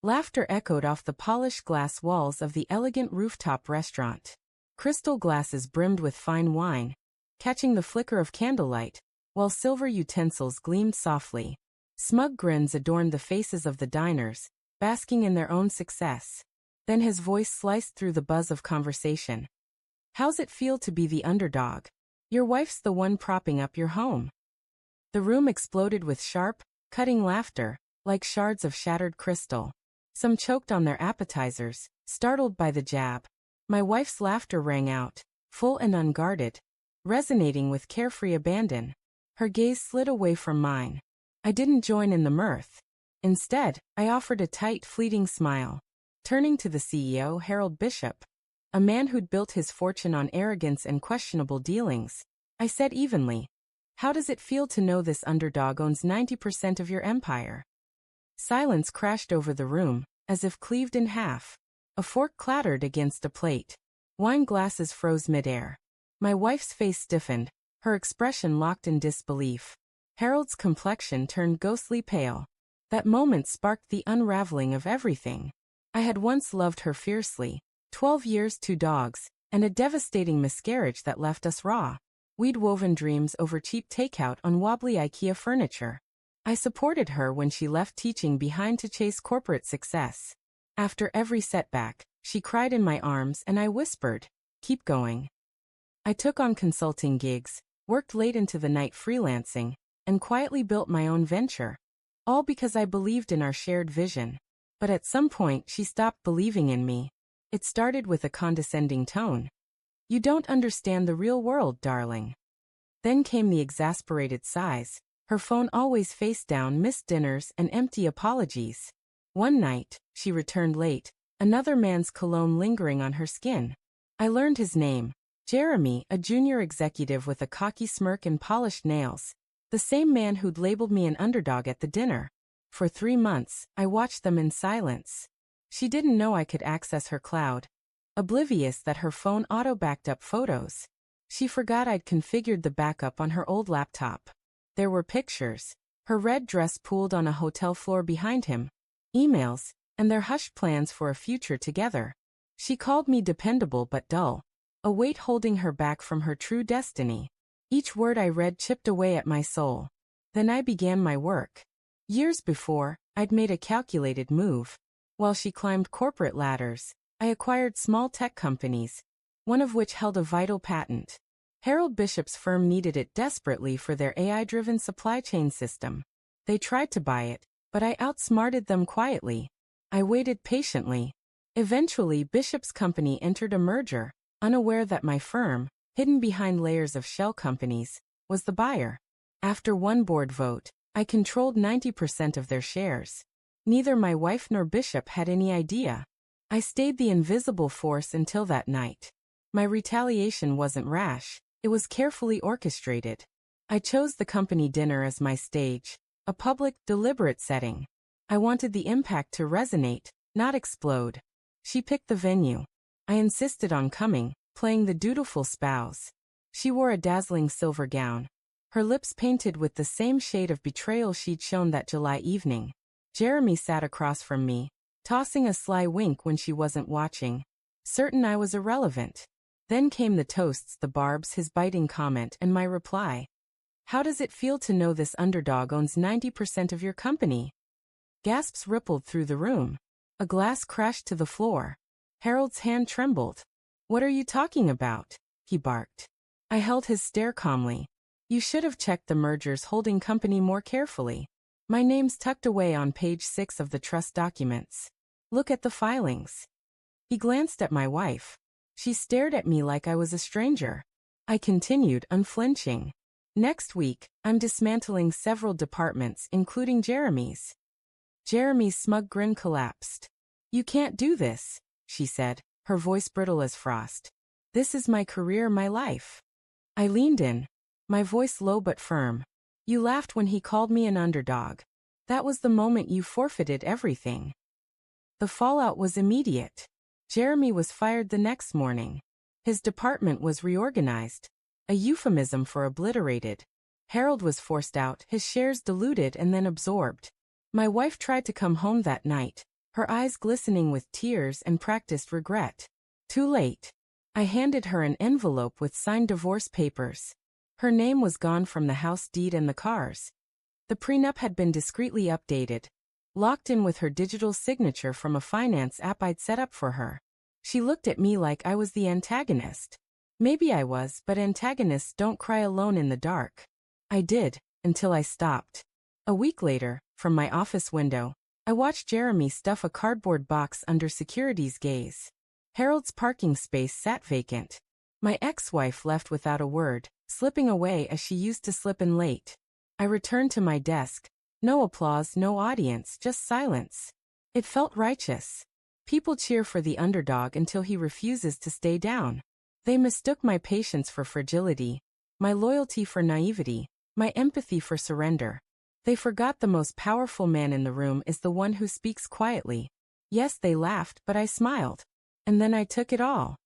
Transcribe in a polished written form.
Laughter echoed off the polished glass walls of the elegant rooftop restaurant. Crystal glasses brimmed with fine wine, catching the flicker of candlelight, while silver utensils gleamed softly. Smug grins adorned the faces of the diners, basking in their own success. Then his voice sliced through the buzz of conversation. "How's it feel to be the underdog? Your wife's the one propping up your home." The room exploded with sharp, cutting laughter, like shards of shattered crystal. Some choked on their appetizers, startled by the jab. My wife's laughter rang out, full and unguarded, resonating with carefree abandon. Her gaze slid away from mine. I didn't join in the mirth. Instead, I offered a tight, fleeting smile. Turning to the CEO, Harold Bishop, a man who'd built his fortune on arrogance and questionable dealings, I said evenly, "How does it feel to know this underdog owns 90% of your empire?" Silence crashed over the room, as if cleaved in half. A fork clattered against a plate. Wine glasses froze midair. My wife's face stiffened, her expression locked in disbelief. Harold's complexion turned ghostly pale. That moment sparked the unraveling of everything. I had once loved her fiercely. 12 years, 2 dogs, and a devastating miscarriage that left us raw. We'd woven dreams over cheap takeout on wobbly IKEA furniture. I supported her when she left teaching behind to chase corporate success. After every setback, she cried in my arms and I whispered, "Keep going." I took on consulting gigs, worked late into the night freelancing, and quietly built my own venture. All because I believed in our shared vision. But at some point she stopped believing in me. It started with a condescending tone. "You don't understand the real world, darling." Then came the exasperated sighs. Her phone always face down, missed dinners and empty apologies. One night, she returned late, another man's cologne lingering on her skin. I learned his name, Jeremy, a junior executive with a cocky smirk and polished nails. The same man who'd labeled me an underdog at the dinner. For 3 months, I watched them in silence. She didn't know I could access her cloud, oblivious that her phone auto-backed up photos. She forgot I'd configured the backup on her old laptop. There were pictures, her red dress pooled on a hotel floor behind him, emails, and their hushed plans for a future together. She called me dependable but dull, a weight holding her back from her true destiny. Each word I read chipped away at my soul. Then I began my work. Years before, I'd made a calculated move. While she climbed corporate ladders, I acquired small tech companies, one of which held a vital patent. Harold Bishop's firm needed it desperately for their AI-driven supply chain system. They tried to buy it, but I outsmarted them quietly. I waited patiently. Eventually, Bishop's company entered a merger, unaware that my firm, hidden behind layers of shell companies, was the buyer. After one board vote, I controlled 90% of their shares. Neither my wife nor Bishop had any idea. I stayed the invisible force until that night. My retaliation wasn't rash. It was carefully orchestrated. I chose the company dinner as my stage, a public, deliberate setting. I wanted the impact to resonate, not explode. She picked the venue. I insisted on coming, playing the dutiful spouse. She wore a dazzling silver gown, her lips painted with the same shade of betrayal she'd shown that July evening. Jeremy sat across from me, tossing a sly wink when she wasn't watching, certain I was irrelevant. Then came the toasts, the barbs, his biting comment, and my reply. "How does it feel to know this underdog owns 90% of your company?" Gasps rippled through the room. A glass crashed to the floor. Harold's hand trembled. "What are you talking about?" he barked. I held his stare calmly. "You should have checked the merger's holding company more carefully. My name's tucked away on page 6 of the trust documents. Look at the filings." He glanced at my wife. She stared at me like I was a stranger. I continued, unflinching. "Next week, I'm dismantling several departments, including Jeremy's." Jeremy's smug grin collapsed. "You can't do this," she said, her voice brittle as frost. "This is my career, my life." I leaned in, my voice low but firm. "You laughed when he called me an underdog. That was the moment you forfeited everything." The fallout was immediate. Jeremy was fired the next morning. His department was reorganized, a euphemism for obliterated. Harold was forced out, his shares diluted and then absorbed. My wife tried to come home that night, her eyes glistening with tears and practiced regret. Too late. I handed her an envelope with signed divorce papers. Her name was gone from the house deed and the cars. The prenup had been discreetly updated, locked in with her digital signature from a finance app I'd set up for her. She looked at me like I was the antagonist. Maybe I was, but antagonists don't cry alone in the dark. I did, until I stopped. A week later, from my office window, I watched Jeremy stuff a cardboard box under security's gaze. Harold's parking space sat vacant. My ex-wife left without a word, slipping away as she used to slip in late. I returned to my desk. No applause, no audience, just silence. It felt righteous. People cheer for the underdog until he refuses to stay down. They mistook my patience for fragility, my loyalty for naivety, my empathy for surrender. They forgot the most powerful man in the room is the one who speaks quietly. Yes, they laughed, but I smiled. And then I took it all.